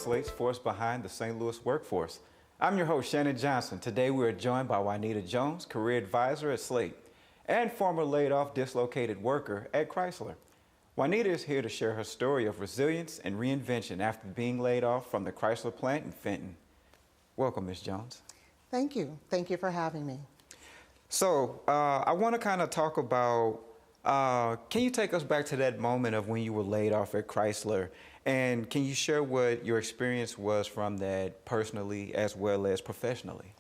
SLATE's force behind the St. Louis workforce. I'm your host, Shannon Johnson. Today we are joined by Juanita Jones, career advisor at SLATE, and former laid-off dislocated worker at Chrysler. Juanita is here to share her story of resilience and reinvention after being laid off from the Chrysler plant in Fenton. Welcome, Ms. Jones. Thank you. Thank you for having me. So I want to kind of talk about, can you take us back to that moment of when you were laid off at Chrysler? And can you share what your experience was from that personally as well as professionally?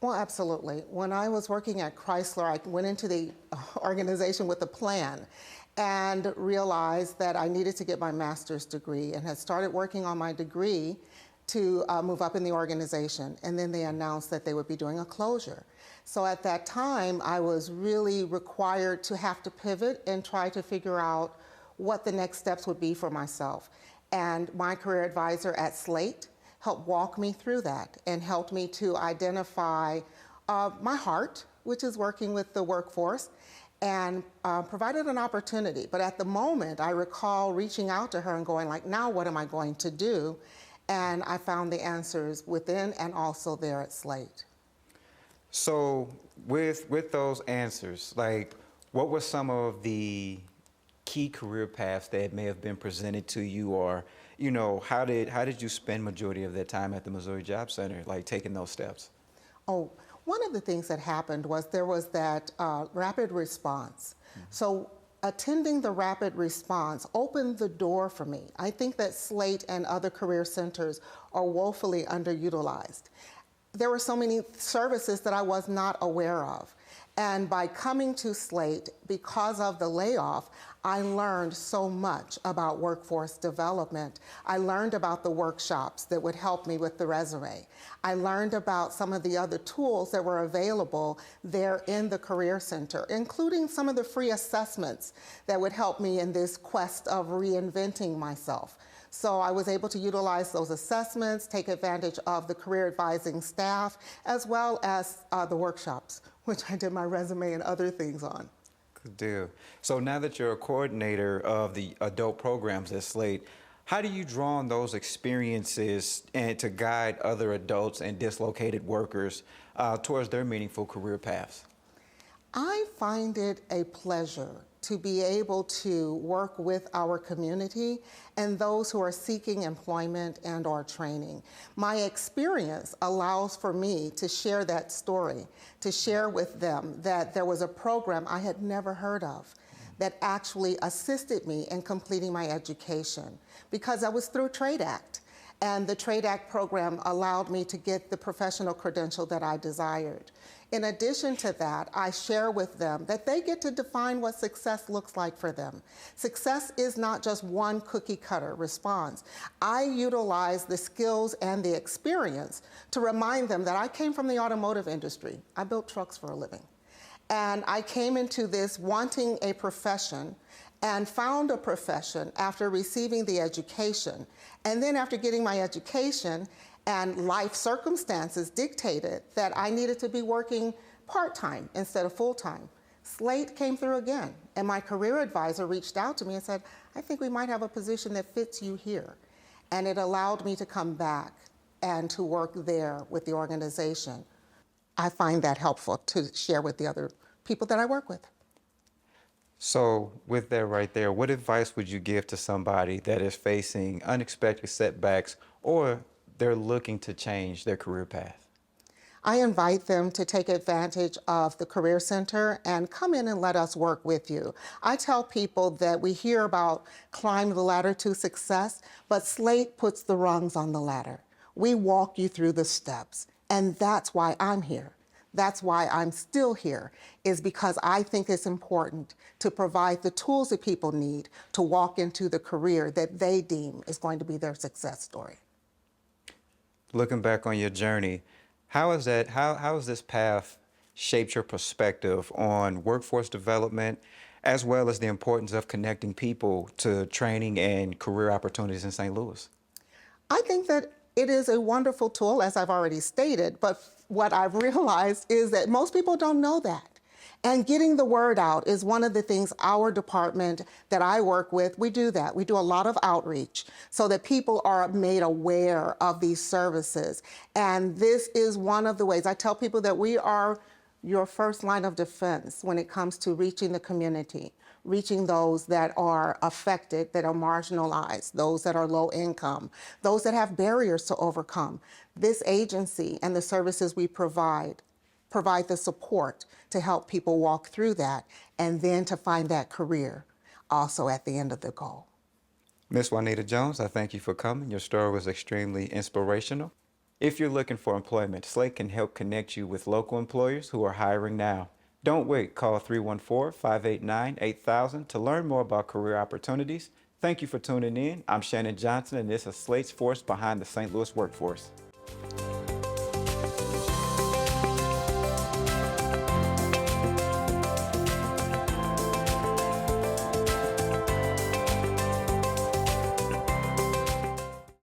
Well, absolutely. When I was working at Chrysler, I went into the organization with a plan and realized that I needed to get my master's degree and had started working on my degree to move up in the organization. And then they announced that they would be doing a closure. So at that time, I was really required to have to pivot and try to figure out what the next steps would be for myself. And my career advisor at SLATE helped walk me through that and helped me to identify my heart, which is working with the workforce, and provided an opportunity. But at the moment, I recall reaching out to her and going like, now what am I going to do? And I found the answers within and also there at SLATE. So with those answers, like what were some of the key career paths that may have been presented to you, or how did you spend majority of that time at the Missouri Job Center, like taking those steps? Oh, one of the things that happened was there was that rapid response. Mm-hmm. So attending the rapid response opened the door for me. I think that SLATE and other career centers are woefully underutilized. There were so many services that I was not aware of. And by coming to SLATE, because of the layoff, I learned so much about workforce development. I learned about the workshops that would help me with the resume. I learned about some of the other tools that were available there in the Career Center, including some of the free assessments that would help me in this quest of reinventing myself. So I was able to utilize those assessments, take advantage of the career advising staff, as well as the workshops, which I did my resume and other things on. Good deal. So now that you're a coordinator of the adult programs at SLATE, how do you draw on those experiences and to guide other adults and dislocated workers towards their meaningful career paths? I find it a pleasure to be able to work with our community and those who are seeking employment and or training. My experience allows for me to share that story, to share with them that there was a program I had never heard of that actually assisted me in completing my education, because I was through Trade Act. And the Trade Act program allowed me to get the professional credential that I desired. In addition to that, I share with them that they get to define what success looks like for them. Success is not just one cookie cutter response. I utilize the skills and the experience to remind them that I came from the automotive industry. I built trucks for a living. And I came into this wanting a profession and found a profession after receiving the education. And then after getting my education and life circumstances dictated that I needed to be working part-time instead of full-time, SLATE came through again. And my career advisor reached out to me and said, I think we might have a position that fits you here. And it allowed me to come back and to work there with the organization. I find that helpful to share with the other people that I work with. So with that right there, what advice would you give to somebody that is facing unexpected setbacks or they're looking to change their career path? I invite them to take advantage of the Career Center and come in and let us work with you. I tell people that we hear about climb the ladder to success, but SLATE puts the rungs on the ladder. We walk you through the steps, and that's why I'm here. That's why I'm still here, is because I think it's important to provide the tools that people need to walk into the career that they deem is going to be their success story. Looking back on your journey, how has this path shaped your perspective on workforce development, as well as the importance of connecting people to training and career opportunities in St. Louis? I think that it is a wonderful tool, as I've already stated, but what I've realized is that most people don't know that. And getting the word out is one of the things our department that I work with, we do that. We do a lot of outreach so that people are made aware of these services. And this is one of the ways. I tell people that we are your first line of defense when it comes to reaching the community, reaching those that are affected, that are marginalized, those that are low income, those that have barriers to overcome. This agency and the services we provide the support to help people walk through that and then to find that career also at the end of the goal. Miss Juanita Jones, I thank you for coming. Your story was extremely inspirational. If you're looking for employment, SLATE can help connect you with local employers who are hiring now. Don't wait. Call 314-589-8000 to learn more about career opportunities. Thank you for tuning in. I'm Shannon Johnson, and this is SLATE's Force Behind the St. Louis Workforce.